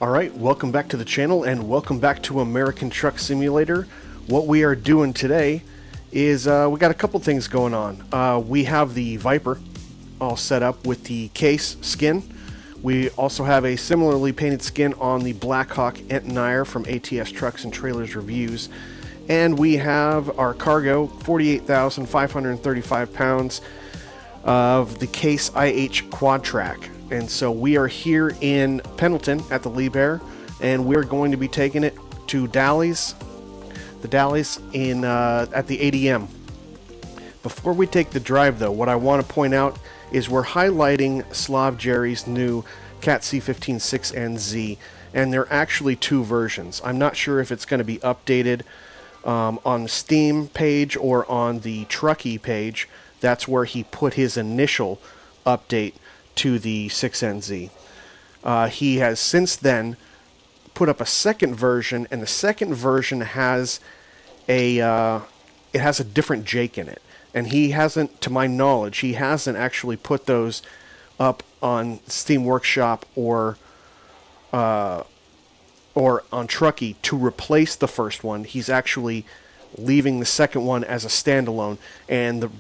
Alright, welcome back to the channel and welcome back to American Truck Simulator. What we are doing today is we got a couple things going on. We have the Viper all set up with the case skin. We also have a similarly painted skin on the Blackhawk Entenier from ATS Trucks and Trailers Reviews. And we have our cargo, 48,535 pounds of the Case IH Quad Track. And so we are here in Pendleton at the Lee Bear, and we're going to be taking it to Dally's, in at the ADM. Before we take the drive, though, what I want to point out is we're highlighting SlavJerry's new Cat C15 6NZ, and there are actually two versions. I'm not sure if it's going to be updated on the Steam page or on the Trucky page. That's where he put his initial update to the 6NZ. He has since then put up a second version, and the second version has a different Jake in it. And he hasn't, to my knowledge, he hasn't actually put those up on Steam Workshop or on Trucky to replace the first one. He's actually leaving the second one as a standalone, and the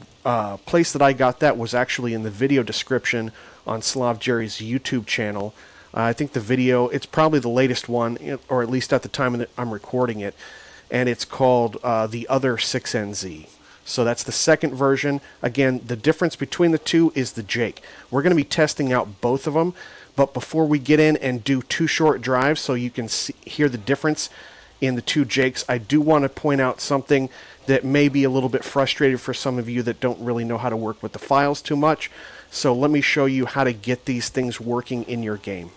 place that I got that was actually in the video description on SlavJerry's YouTube channel. I think the video, it's probably the latest one, or at least at the time that I'm recording it, and it's called the Other 6NZ. So that's the second version. Again, the difference between the two is the Jake. We're going to be testing out both of them, but before we get in and do two short drives so you can hear the difference in the two Jakes, I do want to point out something that may be a little bit frustrating for some of you that don't really know how to work with the files too much. So let me show you how to get these things working in your game.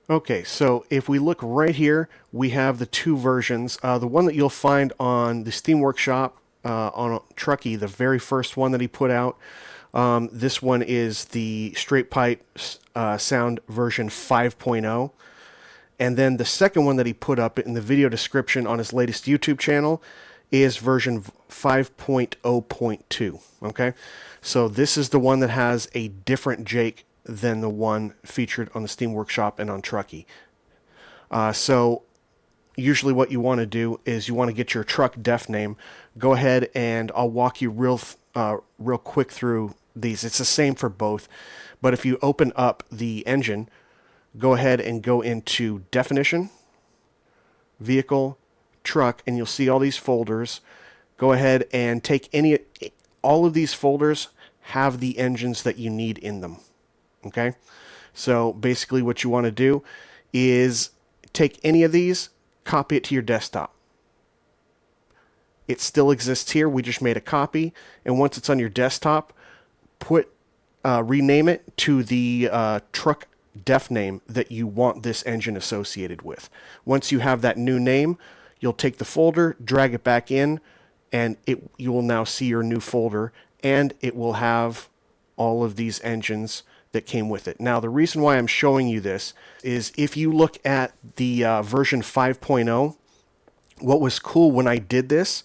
Okay, so if we look right here, we have the two versions. The one that you'll find on the Steam Workshop on Trucky, the very first one that he put out. This one is the straight pipe sound version 5.0. And then the second one that he put up in the video description on his latest YouTube channel is version 5.0.2. Okay, so this is the one that has a different Jake than the one featured on the Steam Workshop and on Trucky. So usually what you want to do is you want to get your truck def name. Go ahead and I'll walk you real quick through these. It's the same for both, but if you open up the engine, go ahead and go into definition, vehicle, truck, and you'll see all these folders. Go ahead and take all of these folders have the engines that you need in them. Okay, so basically what you want to do is take any of these, copy it to your desktop. It still exists here. We just made a copy, and once it's on your desktop, rename it to the truck def name that you want this engine associated with. Once you have that new name, you'll take the folder, drag it back in, and you will now see your new folder, and it will have all of these engines that came with it. Now, the reason why I'm showing you this is if you look at the version 5.0, what was cool when I did this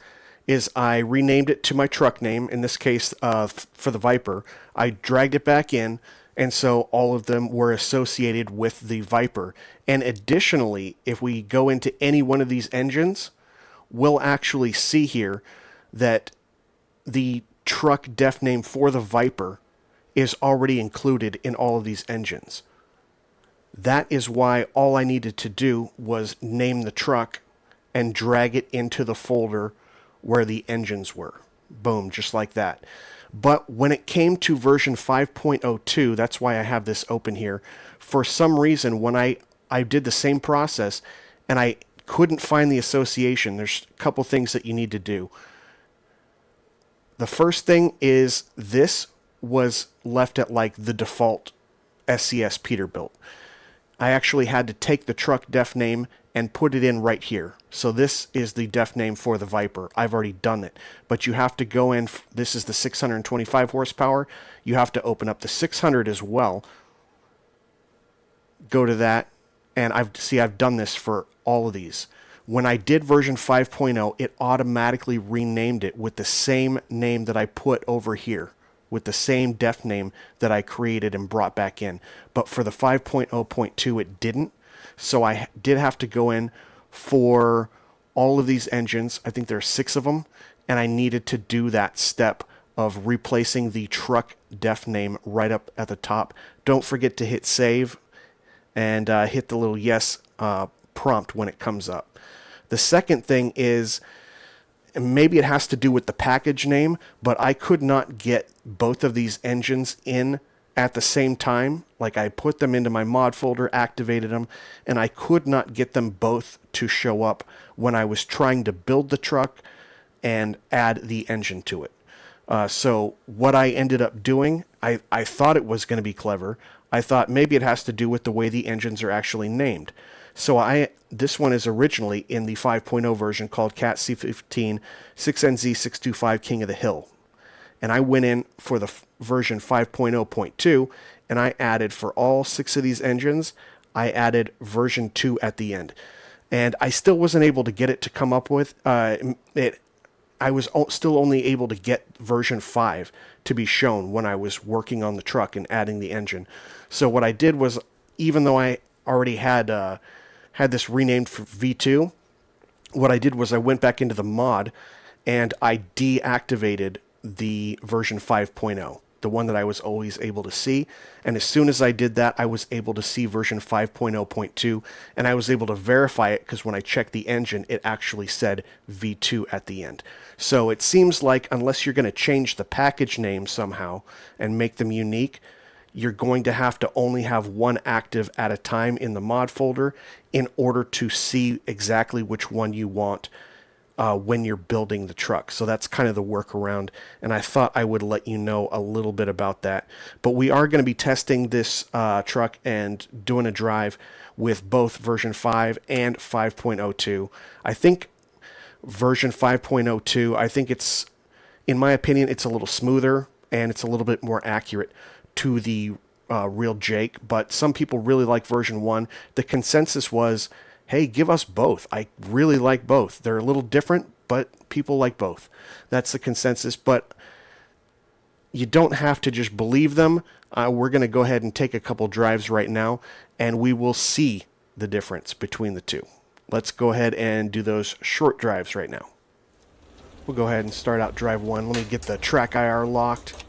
is I renamed it to my truck name, in this case for the Viper. I dragged it back in, and so all of them were associated with the Viper. And additionally, if we go into any one of these engines, we'll actually see here that the truck def name for the Viper is already included in all of these engines. That is why all I needed to do was name the truck and drag it into the folder where the engines were. Boom, just like that. But when it came to version 5.02, that's why I have this open here. For some reason, when I did the same process and I couldn't find the association, there's a couple things that you need to do. The first thing is this was left at like the default SCS Peterbilt. I actually had to take the truck def name and put it in right here. So this is the def name for the Viper. I've already done it, but you have to go in. This is the 625 horsepower. You have to open up the 600 as well. Go to that, and I've done this for all of these. When I did version 5.0, it automatically renamed it with the same name that I put over here. with the same def name that I created and brought back in. But for the 5.0.2, it didn't. So I did have to go in for all of these engines. I think there are 6 of them, and I needed to do that step of replacing the truck def name right up at the top. Don't forget to hit save and hit the little yes prompt when it comes up. The second thing is, maybe it has to do with the package name, but I could not get both of these engines in at the same time. Like, I put them into my mod folder, activated them, and I could not get them both to show up when I was trying to build the truck and add the engine to it. So what I ended up doing, I thought it was going to be clever. I thought maybe it has to do with the way the engines are actually named. So this one is originally in the 5.0 version called Cat C15 6NZ 625 King of the Hill. And I went in for the version 5.0.2, and I added, for all 6 of these engines, I added version 2 at the end. And I still wasn't able to get it to come up with I was still only able to get version 5 to be shown when I was working on the truck and adding the engine. So what I did was, even though I already had this renamed for V2, what I did was I went back into the mod and I deactivated the version 5.0, the one that I was always able to see. And as soon as I did that, I was able to see version 5.0.2, and I was able to verify it because when I checked the engine, it actually said V2 at the end. So it seems like, unless you're going to change the package name somehow and make them unique, you're going to have to only have one active at a time in the mod folder in order to see exactly which one you want when you're building the truck. So that's kind of the workaround, and I thought I would let you know a little bit about that. But we are going to be testing this truck and doing a drive with both version 5 and 5.02. I think version 5.02, I think it's, in my opinion, it's a little smoother and it's a little bit more accurate to the real Jake, but some people really like version 1. The consensus was, hey, give us both. I really like both. They're a little different, but people like both. That's the consensus, but you don't have to just believe them. We're going to go ahead and take a couple drives right now, and we will see the difference between the two. Let's go ahead and do those short drives right now. We'll go ahead and start out drive 1. Let me get the track IR locked.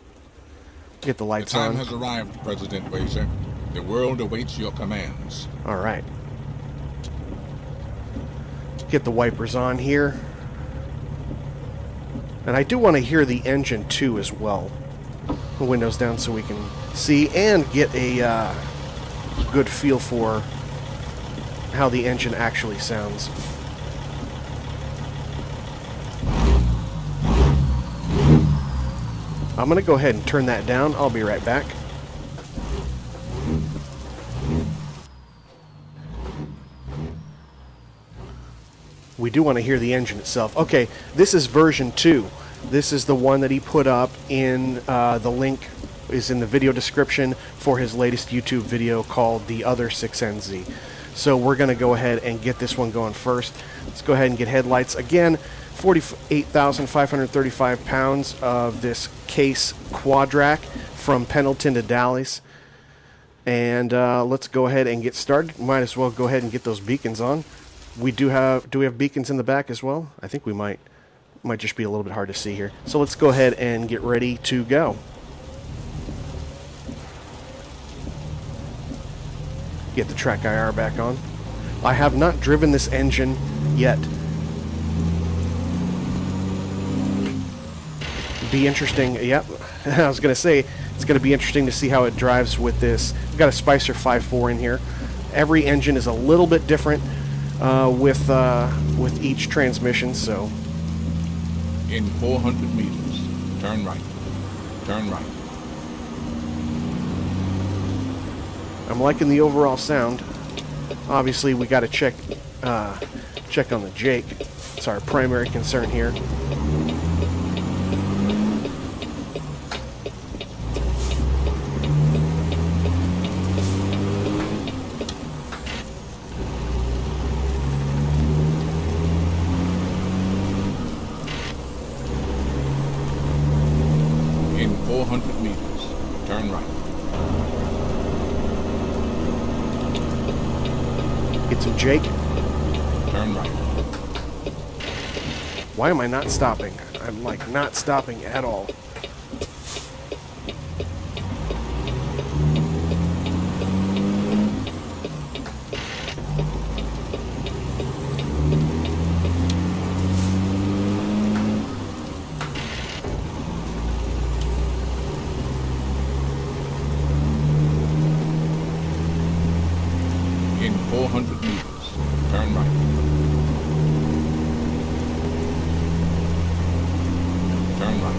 Get the lights on. The time has arrived, President Wazer. The world awaits your commands. All right. Get the wipers on here. And I do want to hear the engine too as well. The windows down so we can see and get a good feel for how the engine actually sounds. I'm going to go ahead and turn that down. I'll be right back. We do want to hear the engine itself. Okay, this is version 2. This is the one that he put up in the link is in the video description for his latest YouTube video called The Other 6NZ. So we're going to go ahead and get this one going first. Let's go ahead and get headlights. Again, 48,535 pounds of this case quadrac from Pendleton to Dallas. And let's go ahead and get started. Might as well go ahead and get those beacons on. Do we have beacons in the back as well? I think we might. Might just be a little bit hard to see here. So let's go ahead and get ready to go. Get the track IR back on. I have not driven this engine yet. Be interesting. Yep. I was going to say it's going to be interesting to see how it drives with this. We've got a Spicer 5.4 in here. Every engine is a little bit different with each transmission, so. In 400 meters, turn right. Turn right. I'm liking the overall sound. Obviously, we got to check on the Jake. It's our primary concern here. In 400 meters, turn right. Get some Jake. Turn right. Why am I not stopping? I'm like not stopping at all. In 400 meters, turn right. Turn right.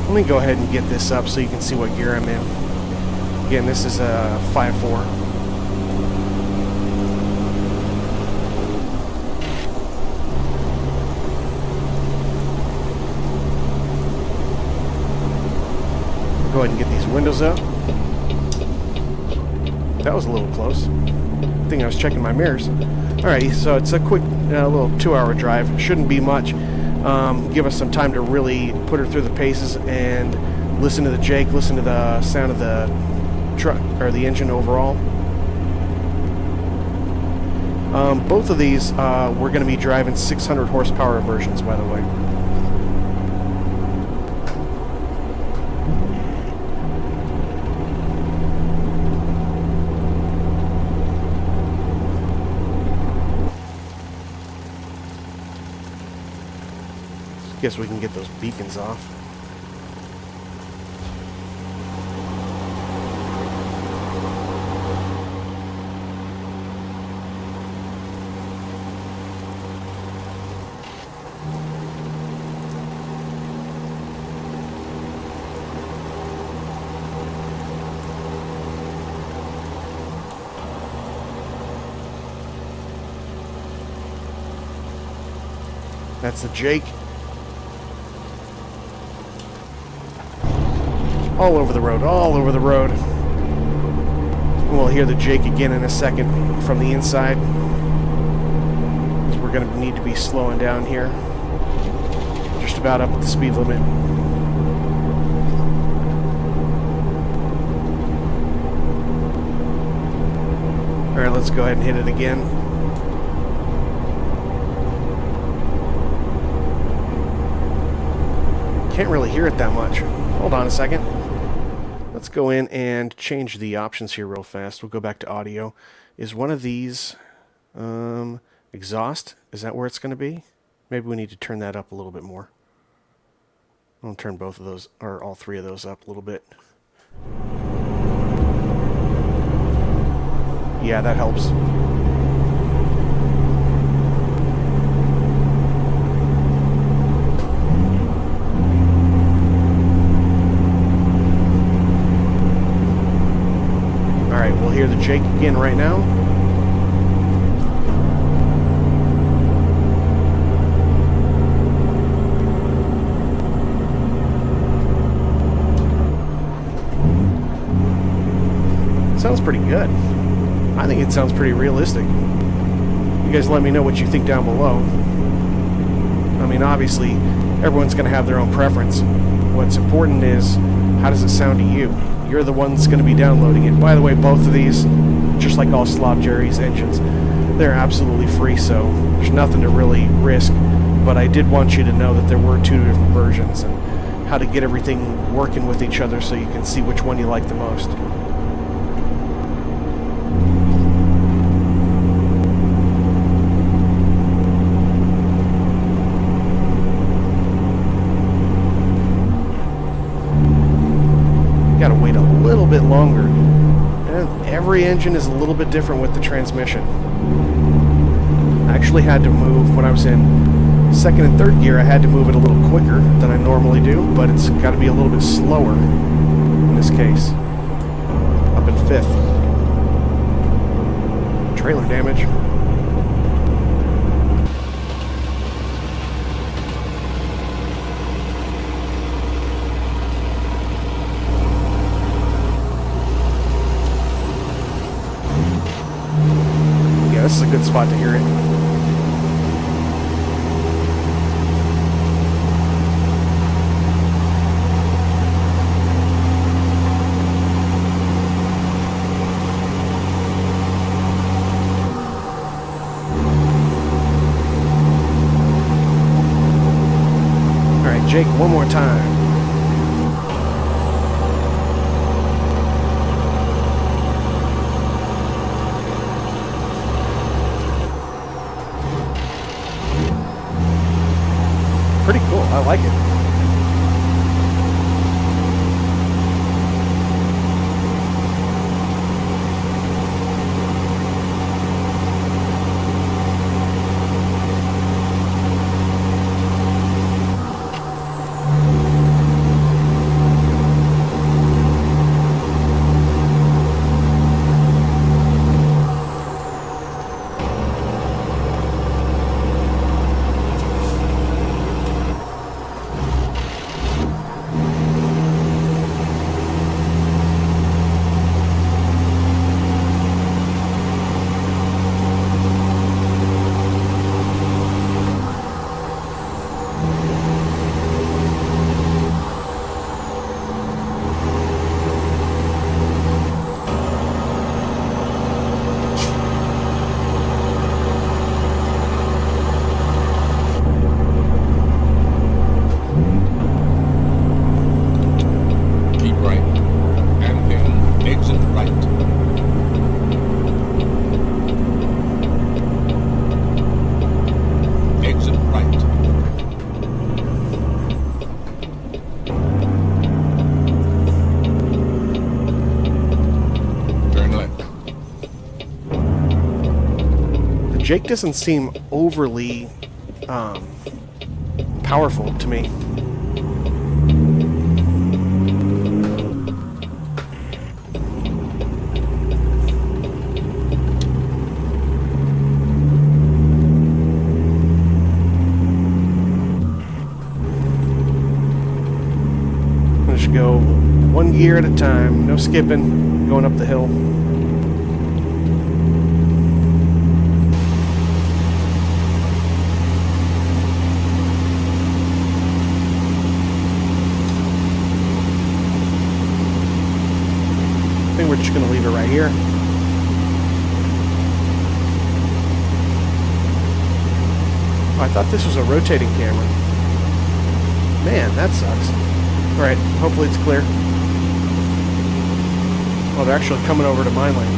Let me go ahead and get this up so you can see what gear I'm in. Again, this is a 5.4. Go ahead and get these windows up. That was a little close. I think I was checking my mirrors. Alright, so it's a quick little 2-hour drive. Shouldn't be much. Give us some time to really put her through the paces and listen to the Jake, listen to the sound of the truck or the engine overall. Both of these we're going to be driving 600 horsepower versions, by the way. Guess we can get those beacons off. That's the Jake. All over the road, all over the road. We'll hear the Jake again in a second from the inside, because we're going to need to be slowing down here. Just about up at the speed limit. Alright, let's go ahead and hit it again. Can't really hear it that much. Hold on a second. Let's go in and change the options here real fast. We'll go back to audio. Is one of these exhaust? Is that where it's going to be? Maybe we need to turn that up a little bit more. I'll turn both of those, or all three of those up a little bit. Yeah, that helps. Alright, we'll hear the Jake again right now. Sounds pretty good. I think it sounds pretty realistic. You guys let me know what you think down below. I mean, obviously, everyone's going to have their own preference. What's important is, how does it sound to you? You're the one that's going to be downloading it. By the way, both of these, just like all SlavJerry's engines, they're absolutely free, so there's nothing to really risk. But I did want you to know that there were two different versions and how to get everything working with each other so you can see which one you like the most. Gotta wait a little bit longer. And every engine is a little bit different with the transmission. I actually had to move, when I was in second and third gear, I had to move it a little quicker than I normally do, but it's got to be a little bit slower in this case. Up in fifth. Trailer damage. this is a good spot to hear it. All right, Jake, one more time. Pretty cool. I like it. Jake doesn't seem overly powerful to me. Just go one gear at a time, no skipping, going up the hill. I think we're just going to leave it right here. Oh, I thought this was a rotating camera. Man, that sucks. Alright, hopefully it's clear. Oh, they're actually coming over to my lane.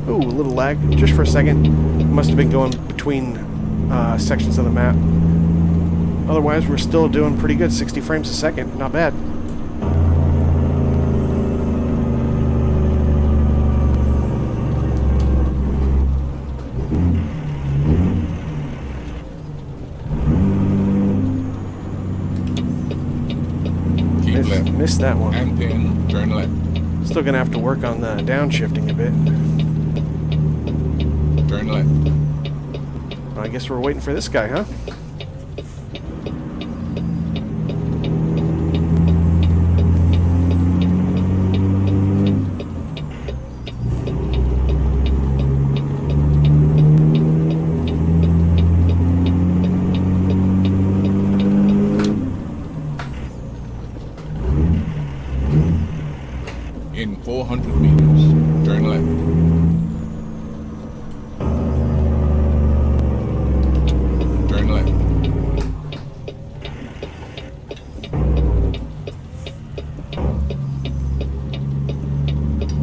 Ooh, a little lag, just for a second. Must have been going between sections of the map. Otherwise, we're still doing pretty good. 60 frames a second, not bad. Missed that one. And then turn left. Still gonna have to work on the downshifting a bit. Turn left. Well, I guess we're waiting for this guy, huh? In 400 meters, turn left. Turn left.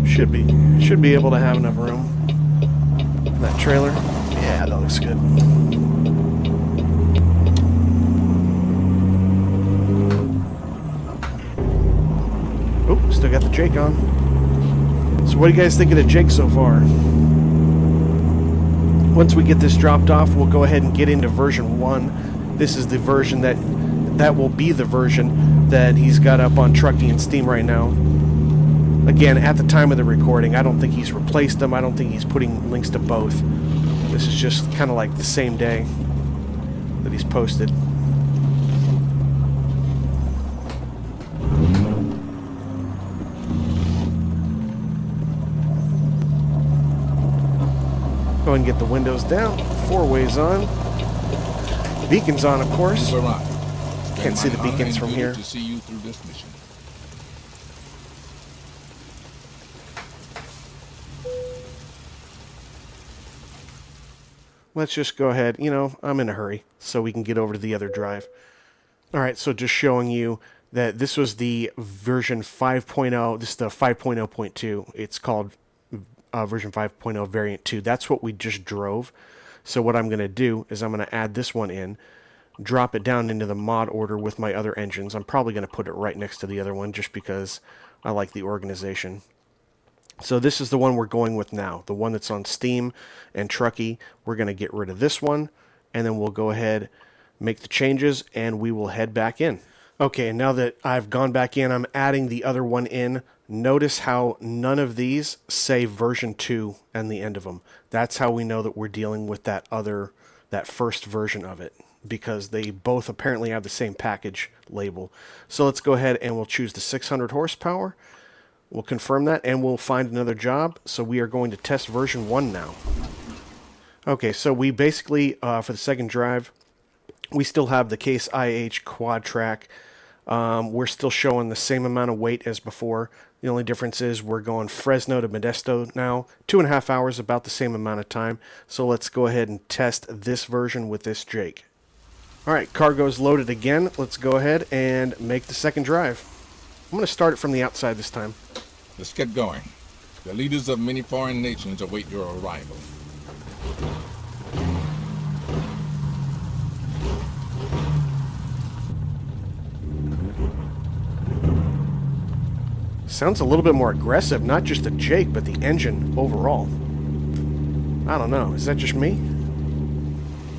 Should be able to have enough room for that trailer. Yeah, that looks good. Oh, still got the Jake on. So what do you guys think of the Jake so far? Once we get this dropped off, we'll go ahead and get into version 1. This is the version that will be the version that he's got up on Trucky and Steam right now. Again, at the time of the recording, I don't think he's replaced them. I don't think he's putting links to both. This is just kind of like the same day that he's posted. Go ahead and get the windows down. 4-ways on. Beacons on, of course. Can't see the beacons from here. To see you through this mission. Let's just go ahead. You know, I'm in a hurry, so we can get over to the other drive. All right, so just showing you that this was the version 5.0. This is the 5.0.2. It's called version 5.0 variant 2. That's what we just drove. So what I'm going to do is I'm going to add this one in, drop it down into the mod order with my other engines. I'm probably going to put it right next to the other one just because I like the organization. So this is the one we're going with now, the one that's on Steam and Trucky. We're going to get rid of this one, and then we'll go ahead, make the changes, and we will head back in. Okay, now that I've gone back in, I'm adding the other one in. Notice how none of these say version 2 and the end of them. That's how we know that we're dealing with that first version of it, because they both apparently have the same package label. So let's go ahead and we'll choose the 600 horsepower. We'll confirm that, and we'll find another job. So we are going to test version 1 now. Okay, so we basically, for the second drive, we still have the Case IH quad track. We're still showing the same amount of weight as before. The only difference is we're going Fresno to Modesto now. 2.5 hours, about the same amount of time. So let's go ahead and test this version with this Jake. All right, cargo's loaded again. Let's go ahead and make the second drive. I'm going to start it from the outside this time. Let's get going. The leaders of many foreign nations await your arrival. Sounds a little bit more aggressive, not just the Jake, but the engine overall. I don't know, is that just me?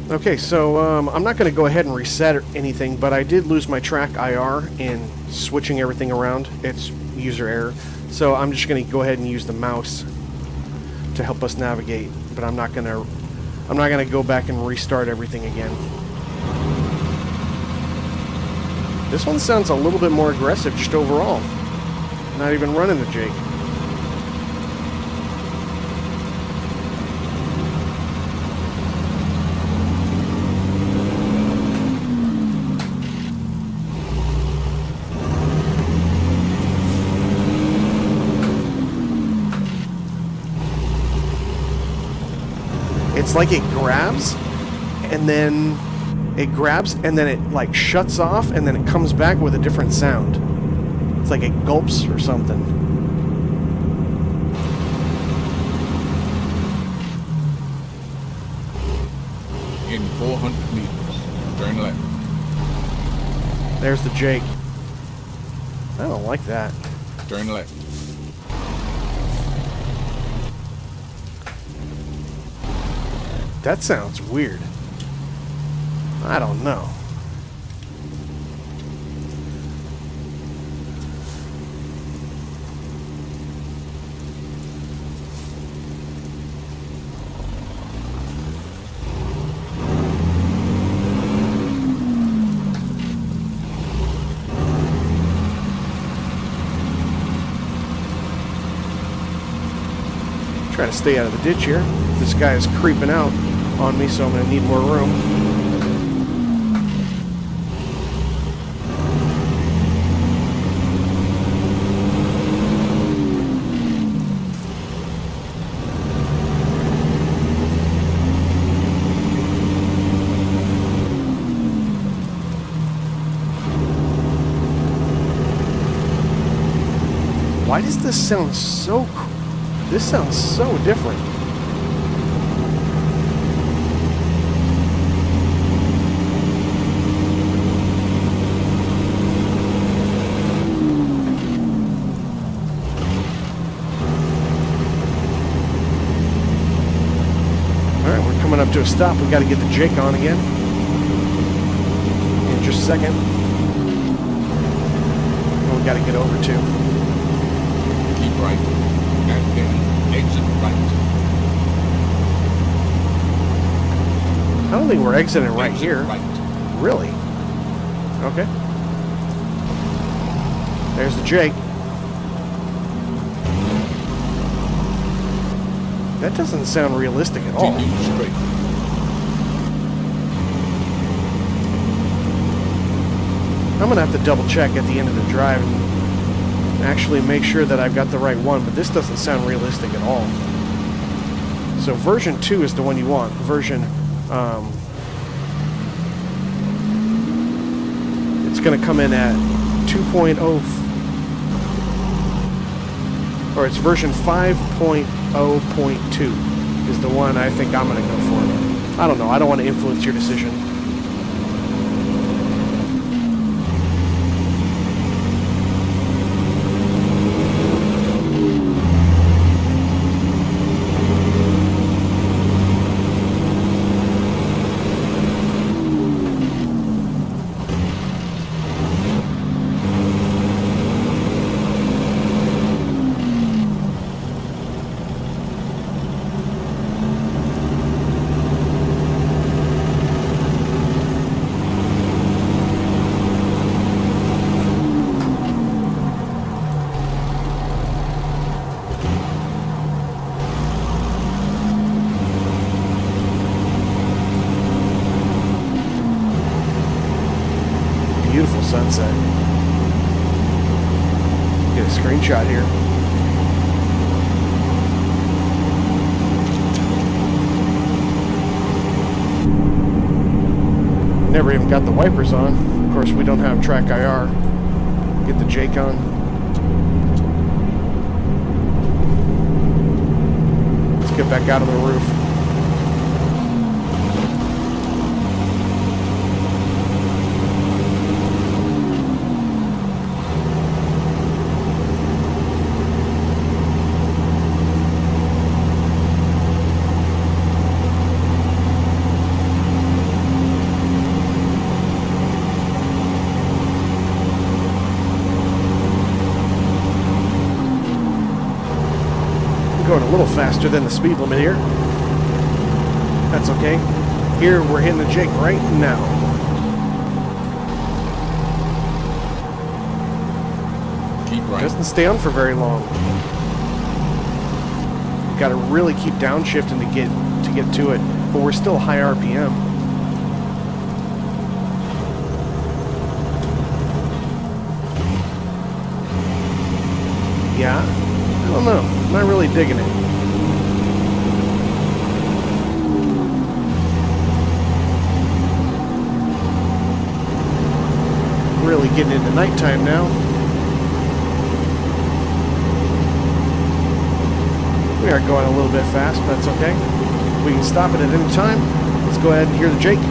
Okay, so I'm not going to go ahead and reset or anything, but I did lose my track IR in switching everything around. It's user error. So I'm just going to go ahead and use the mouse to help us navigate, but I'm not going to go back and restart everything again. This one sounds a little bit more aggressive just overall. Not even running the Jake. It's like it grabs and then it like shuts off and then it comes back with a different sound. It's like it gulps or something. In 400 meters, turn left. There's the Jake. I don't like that. Turn left. That sounds weird. I don't know. Try to stay out of the ditch here. This guy is creeping out on me, so I'm going to need more room. Why does this sound so... This sounds so different. Alright, we're coming up to a stop. We got to get the Jake on again. In just a second. Oh, we got to get over to. Keep right. And then exit right. I don't think we're exiting right Exit here. Right. Really? Okay. There's the Jake. That doesn't sound realistic at all. Continue straight. I'm gonna have to double check at the end of the drive and actually make sure that I've got the right one, but this doesn't sound realistic at all. So version 2 is the one you want. Version, it's gonna come in at 2.0, or it's version 5.0.2 is the one I think I'm gonna go for. I don't know, I don't want to influence your decision. Beautiful sunset. Get a screenshot here. Never even got the wipers on. Of course, we don't have track IR. Get the Jake on. Let's get back out on the roof. Going a little faster than the speed limit here. That's okay. Here we're hitting the Jake right now. Keep right. Doesn't stay on for very long. Got to really keep downshifting to get to it, but we're still high RPM. Yeah, I don't know. I'm not really digging it. Really getting into nighttime now. We are going a little bit fast, but that's okay. We can stop it at any time. Let's go ahead and hear the Jake.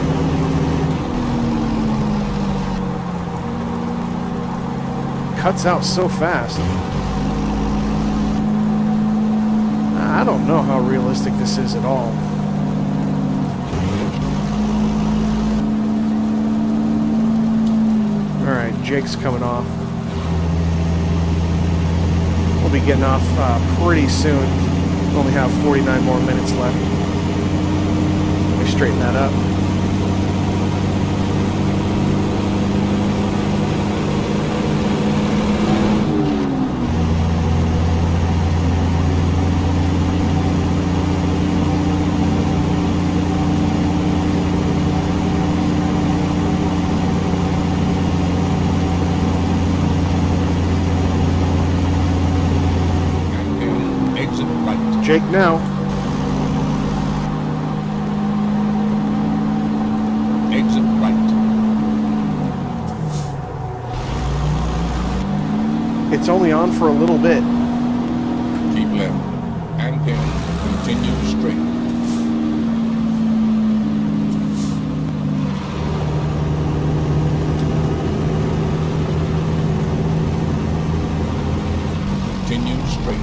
Cuts out so fast. I don't know how realistic this is at all. Alright, Jake's coming off. We'll be getting off pretty soon. We only have 49 more minutes left. Let me straighten that up. Jake now. Exit right. It's only on for a little bit. Keep left. And then continue straight. Continue straight.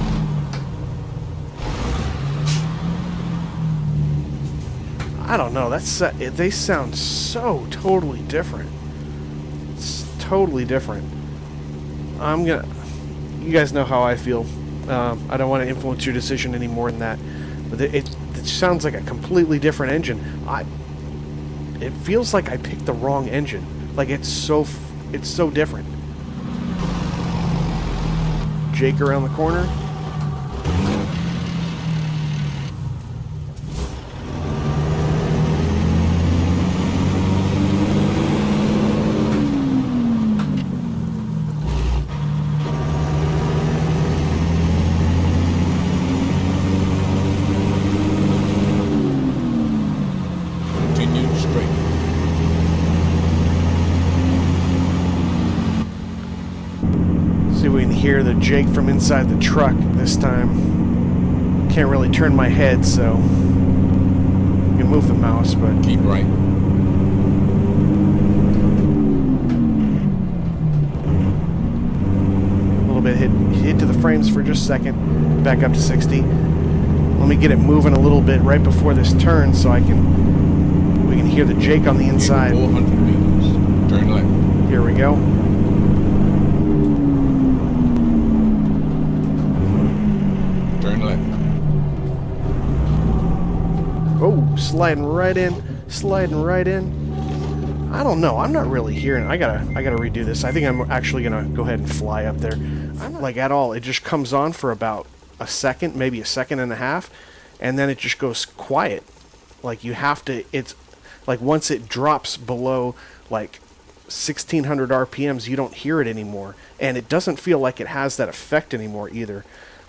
I don't know. They sound so totally different. It's totally different. You guys know how I feel. I don't want to influence your decision any more than that. But it sounds like a completely different engine. It feels like I picked the wrong engine. Like it's so different. Jake around the corner. hear the Jake from inside the truck this time. Can't really turn my head, so you can move the mouse, but Keep right. a little bit hit to the frames for just a second. Back up to 60. Let me get it moving a little bit right before this turn, so we can hear the Jake on the inside. 400 meters. Turn left. Here we go. Turn left. Oh, sliding right in, sliding right in. I don't know. I'm not really hearing. I gotta redo this. I think I'm actually gonna go ahead and fly up there. I'm not like at all. It just comes on for about a second, maybe a second and a half, and then it just goes quiet. Like you have to. It's like once it drops below like 1600 RPMs, you don't hear it anymore, and it doesn't feel like it has that effect anymore either,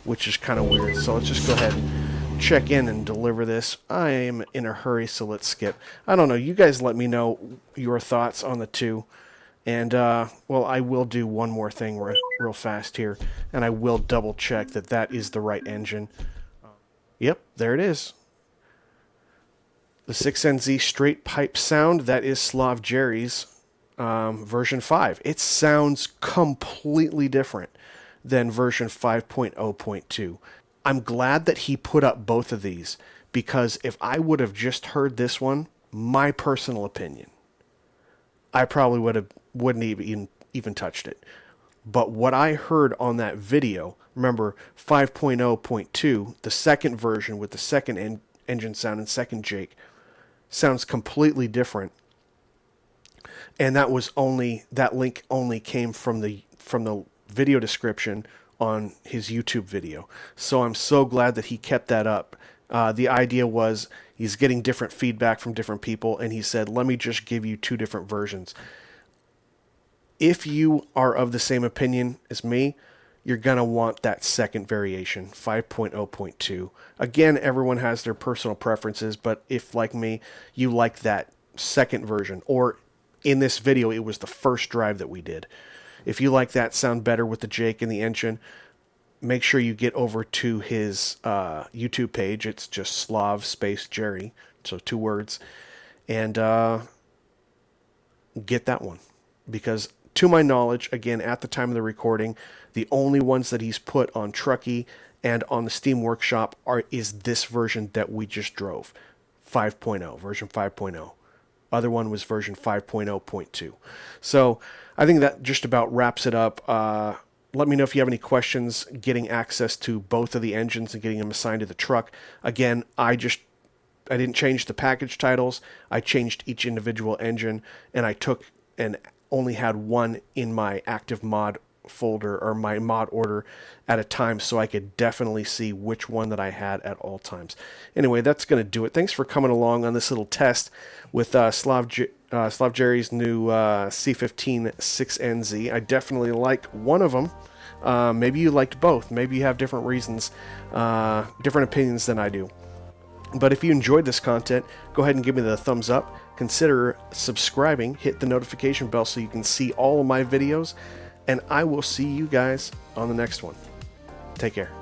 which is kind of weird. So let's just go ahead and check in and deliver this. I am in a hurry, so let's skip. I don't know. You guys let me know your thoughts on the two. And, well, I will do one more thing real fast here, and I will double check that that is the right engine. Yep, there it is. The 6NZ straight pipe sound, that is SlavJerry's version 5. It sounds completely different than version 5.0.2. I'm glad that he put up both of these, because if I would have just heard this one, my personal opinion, I probably wouldn't even touched it. But what I heard on that video, remember 5.0.2, the second version with the second engine sound and second Jake, sounds completely different. And that link only came from the video description on his YouTube video. So I'm so glad that he kept that up. The idea was he's getting different feedback from different people, and he said, let me just give you two different versions. If you are of the same opinion as me, you're going to want that second variation, 5.0.2. Again, everyone has their personal preferences, but if, like me, you like that second version, or in this video, it was the first drive that we did. If you like that sound better with the Jake and the engine, make sure you get over to his YouTube page. It's just SlavJerry, so 2 words, and get that one. Because to my knowledge, again, at the time of the recording, the only ones that he's put on Trucky and on the Steam Workshop is this version that we just drove, 5.0, version 5.0. Other one was version 5.0.2. So I think that just about wraps it up. Let me know if you have any questions getting access to both of the engines and getting them assigned to the truck. Again, I didn't change the package titles. I changed each individual engine, and I took and only had one in my active mod folder or my mod order at a time, so I could definitely see which one that I had at all times. Anyway, that's going to do it. Thanks for coming along on this little test with SlavJerry's new C15 6NZ. I definitely like one of them. Maybe you liked both. Maybe you have different reasons, different opinions than I do. But if you enjoyed this content, go ahead and give me the thumbs up. Consider subscribing. Hit the notification bell so you can see all of my videos. And I will see you guys on the next one. Take care.